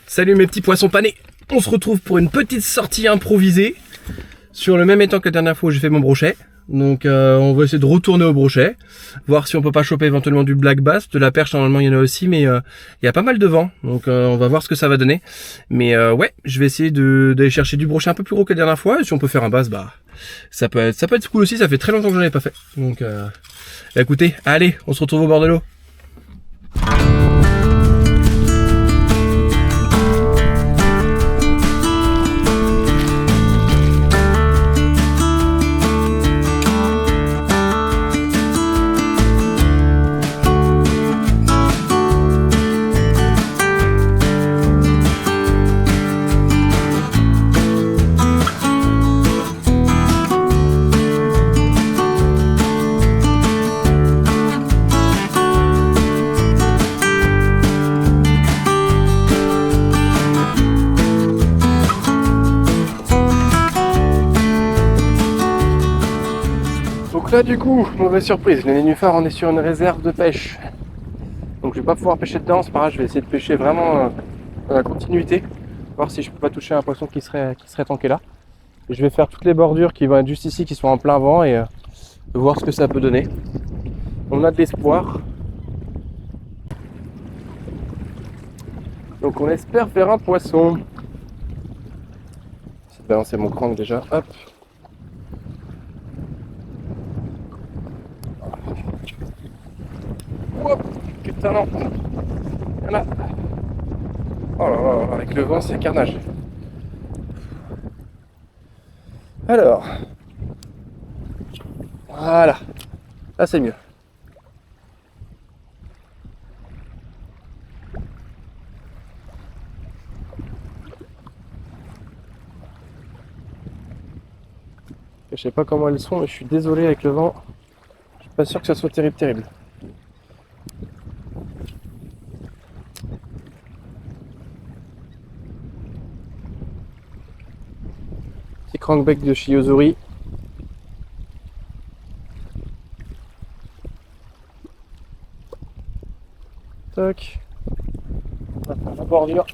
Salut mes petits poissons panés. On se retrouve pour une petite sortie improvisée sur le même étang que la dernière fois où j'ai fait mon brochet. Donc on va essayer de retourner au brochet, voir si on peut pas choper éventuellement du black bass, de la perche normalement il y en a aussi, mais il y a pas mal de vent, donc on va voir ce que ça va donner. Mais ouais, je vais essayer d'aller chercher du brochet un peu plus gros que la dernière fois, et si on peut faire un bass, bah ça peut être cool aussi, ça fait très longtemps que j'en ai pas fait. Donc bah, écoutez, allez, on se retrouve au bord de l'eau. Donc là du coup, mauvaise surprise, les nénuphars on est sur une réserve de pêche. Donc je vais pas pouvoir pêcher dedans, c'est pas grave, je vais essayer de pêcher vraiment dans la continuité. Voir si je peux pas toucher un poisson qui serait tanké là. Et je vais faire toutes les bordures qui vont être juste ici, qui sont en plein vent et voir ce que ça peut donner. On a de l'espoir. Donc on espère faire un poisson. J'essaie de balancer mon crank déjà, hop. Hop, putain non. Voilà. Oh là là, avec le vent c'est carnage. Alors. Voilà. Là c'est mieux. Je sais pas comment elles sont, mais je suis désolé avec le vent. Je suis pas sûr que ça soit terrible. Petit crankback de Shiozuri. Toc. On va faire la bordure.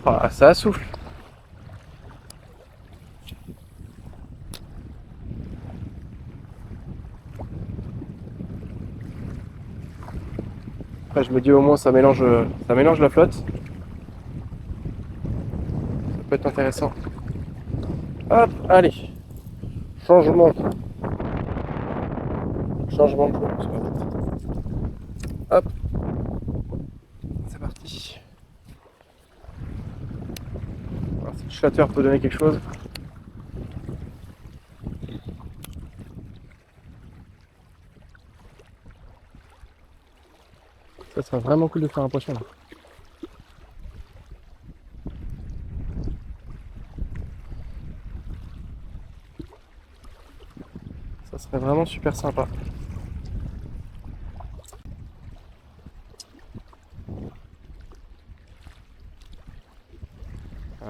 Ah, ça souffle. Après je me dis au moins ça mélange la flotte. Ça peut être intéressant. Hop, allez. Changement de chose. Hop. C'est parti. Alors, si le chatter peut donner quelque chose. Ça serait vraiment cool de faire un poisson là. Ça serait vraiment super sympa.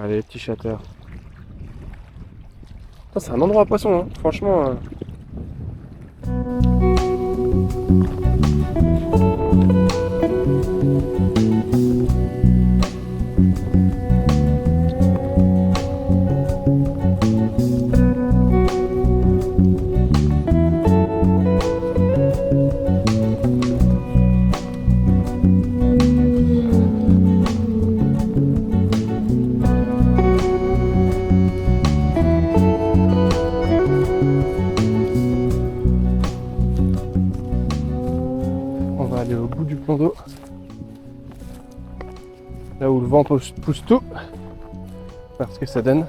Allez, petit chatter. C'est un endroit à poisson, hein. Franchement. On va aller au bout du plan d'eau. Là où le vent pousse tout. Voir ce que ça donne.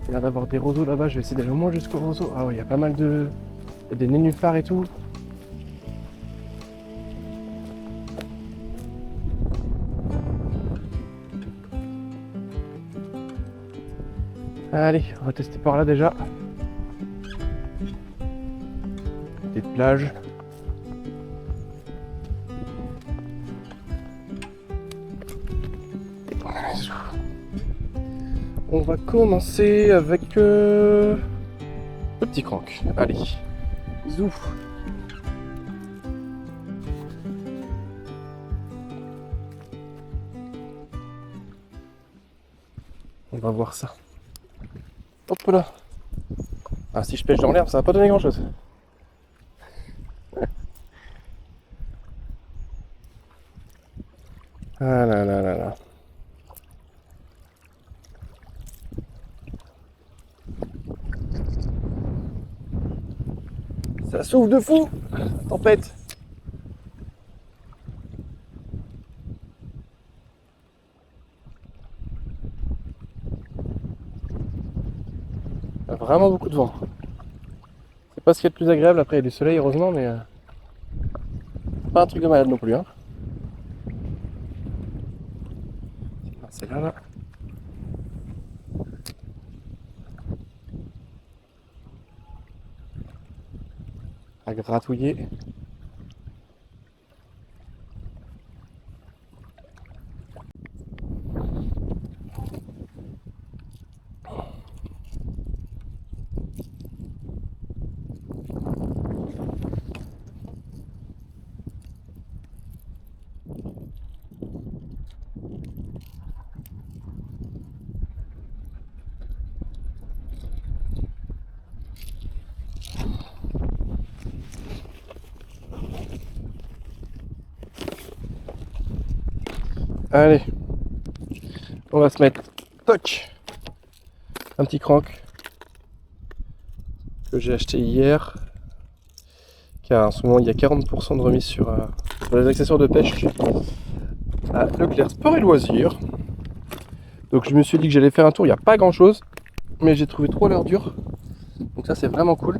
Il y a l'air d'avoir des roseaux là-bas, je vais essayer d'aller au moins jusqu'au roseau. Ah ouais, il y a pas mal de... Il y a des nénuphars et tout. Allez, on va tester par là déjà. Des plages. On va commencer avec le petit crank. Allez, zou. On va voir ça. Hop là. Ah, si je pêche dans l'herbe, ça va pas donner grand chose. Ah là là là là. Ça souffle de fou. Tempête. Il y a vraiment beaucoup de vent. C'est pas ce qui est le plus agréable, après il y a du soleil heureusement, mais pas un truc de malade non plus. Hein. C'est là là. À gratouiller. Allez, on va se mettre, toc, un petit crank que j'ai acheté hier, car en ce moment il y a 40% de remise sur les accessoires de pêche à Leclerc Sport et Loisirs. Donc je me suis dit que j'allais faire un tour, il n'y a pas grand chose, mais j'ai trouvé 3 leurres dures, donc ça c'est vraiment cool.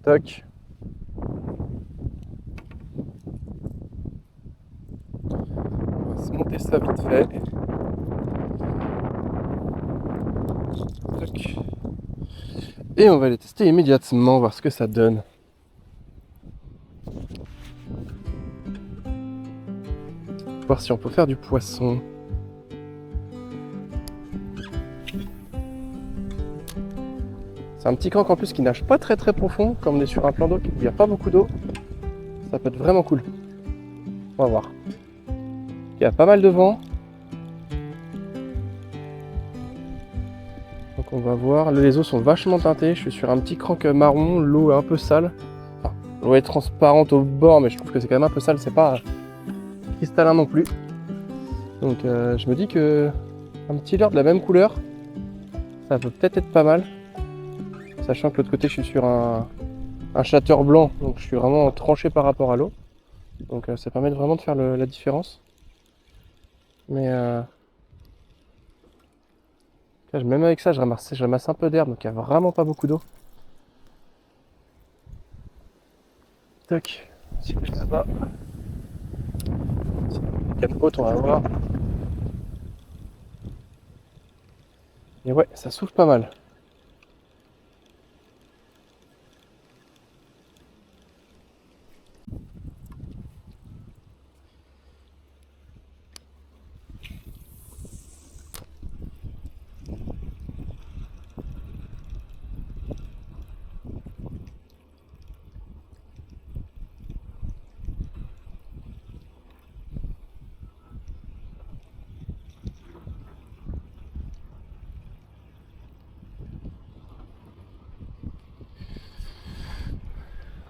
Toc. On va se monter ça vite fait. Toc. Et on va les tester immédiatement, voir ce que ça donne. Voir si on peut faire du poisson. C'est un petit crank en plus qui nage pas très profond, comme on est sur un plan d'eau, il n'y a pas beaucoup d'eau. Ça peut être vraiment cool. On va voir. Il y a pas mal de vent. Donc on va voir. Les eaux sont vachement teintées. Je suis sur un petit crank marron. L'eau est un peu sale. Enfin, l'eau est transparente au bord, mais je trouve que c'est quand même un peu sale. C'est pas cristallin non plus. Donc je me dis que un petit leurre de la même couleur, ça peut peut-être être pas mal. Sachant que de l'autre côté, je suis sur un chateur blanc. Donc je suis vraiment tranché par rapport à l'eau. Donc ça permet vraiment de faire la différence. Mais même avec ça, je ramasse un peu d'herbe, donc il n'y a vraiment pas beaucoup d'eau. Tac, si je vais là-bas. Capote, on va voir. Et ouais, ça souffle pas mal.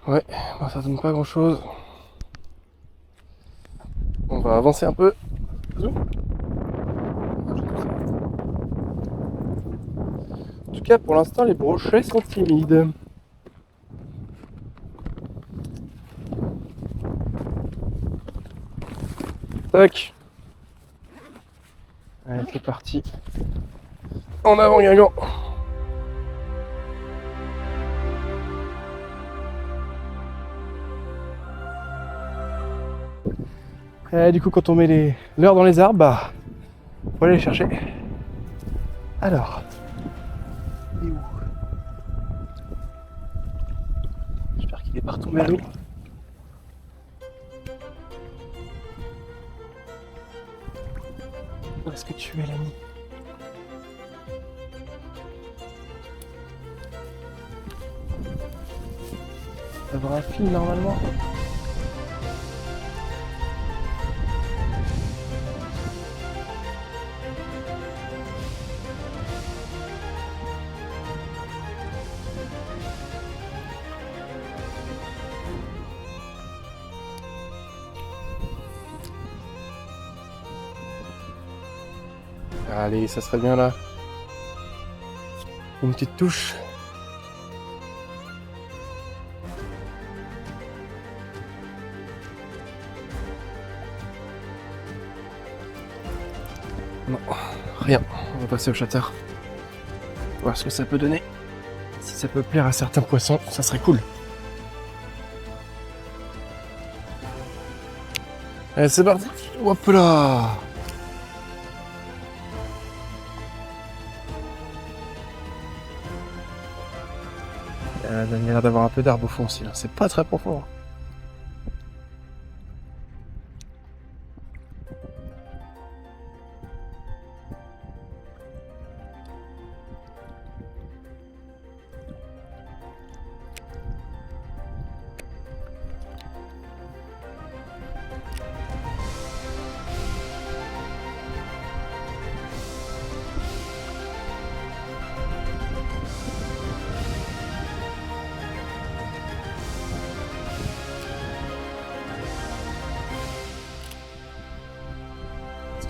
Ouais, bon, ça donne pas grand chose. On va avancer un peu. En tout cas, pour l'instant, les brochets sont timides. Tac. Allez, c'est parti. En avant, Guingamp. Et du coup, quand on met les leurres dans les arbres, bah, faut aller les chercher. Alors, il est où? J'espère qu'il est pas retombé à l'eau. Où est-ce que tu es, l'ami? avoir un fil normalement. Allez, ça serait bien là. Une petite touche. Non, rien. On va passer au shutter. Voir ce que ça peut donner. Si ça peut plaire à certains poissons, ça serait cool. Allez, c'est parti. Hop là. Il y a l'air d'avoir un peu d'arbre au fond aussi. C'est pas très profond.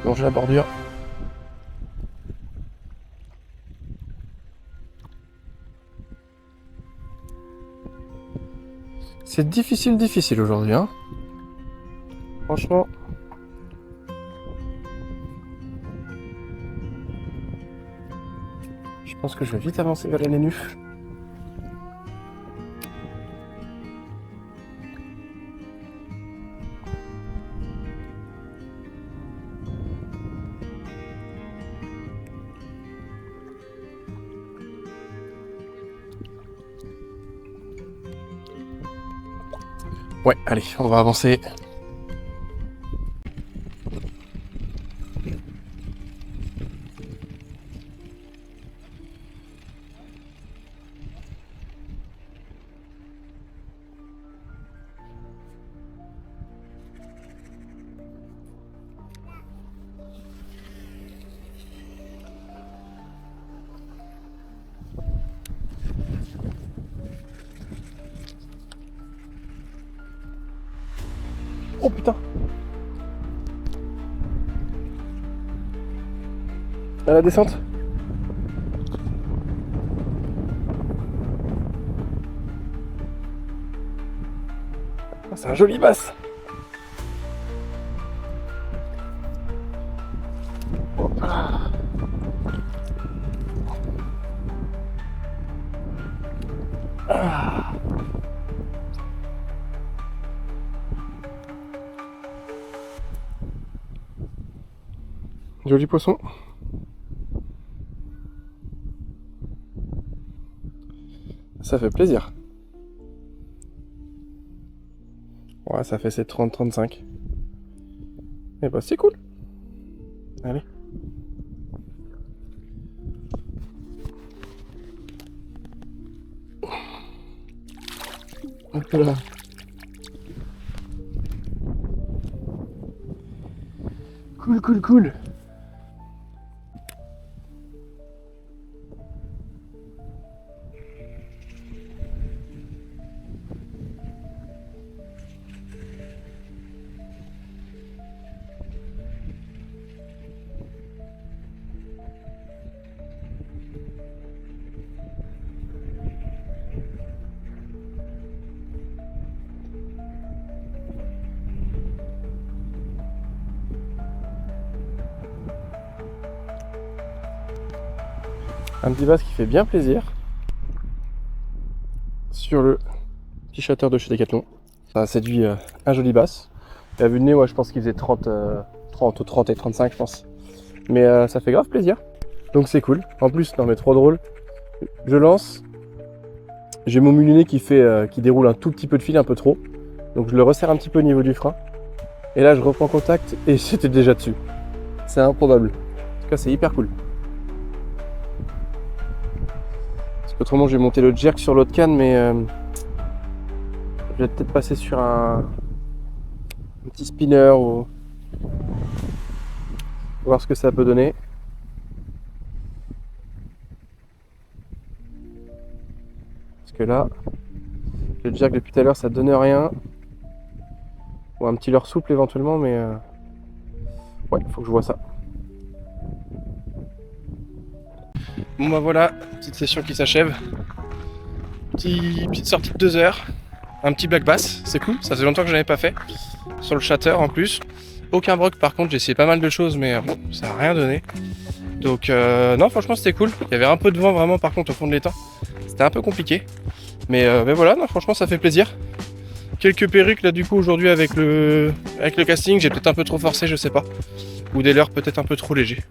Longe la bordure. C'est difficile aujourd'hui, hein. Franchement. Je pense que je vais vite avancer vers les nénufs. Ouais, allez, on va avancer. Oh putain! À la descente. Ah, c'est un joli bass. Oh. Ah. Joli poisson. Ça fait plaisir. Ouais, ça fait ces 30-35. Et bah c'est cool. Allez. Hop là. Cool. Un petit bass qui fait bien plaisir sur le petit shutter de chez Decathlon. Ça a séduit un joli bass. Et à vue de nez, ouais, je pense qu'il faisait 30 et 35, je pense. Mais ça fait grave plaisir. Donc c'est cool. En plus, non mais trop drôle. Je lance. J'ai mon moulinet qui déroule un tout petit peu de fil, un peu trop. Donc je le resserre un petit peu au niveau du frein. Et là, je reprends contact et j'étais déjà dessus. C'est improbable. En tout cas, c'est hyper cool. Autrement, j'ai monté le jerk sur l'autre canne, mais Je vais peut-être passer sur un petit spinner ou voir ce que ça peut donner. Parce que là, je vais te dire que depuis tout à l'heure ça donne rien. Ou un petit leurre souple éventuellement, mais ouais, il faut que je vois ça. Bon bah voilà, petite session qui s'achève. Petite sortie de 2 heures. Un petit black bass, c'est cool, ça fait longtemps que je n'avais pas fait. Sur le shatter en plus. Aucun broc par contre, j'ai essayé pas mal de choses, mais ça n'a rien donné. Donc non, franchement c'était cool. Il y avait un peu de vent vraiment par contre au fond de l'étang. C'était un peu compliqué. Mais voilà, non, franchement ça fait plaisir. Quelques perruques là du coup aujourd'hui avec le casting, j'ai peut-être un peu trop forcé, je sais pas. Ou des leurres peut-être un peu trop légers.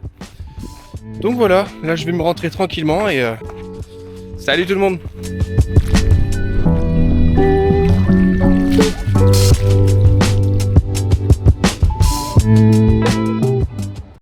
Donc voilà, là je vais me rentrer tranquillement et salut tout le monde.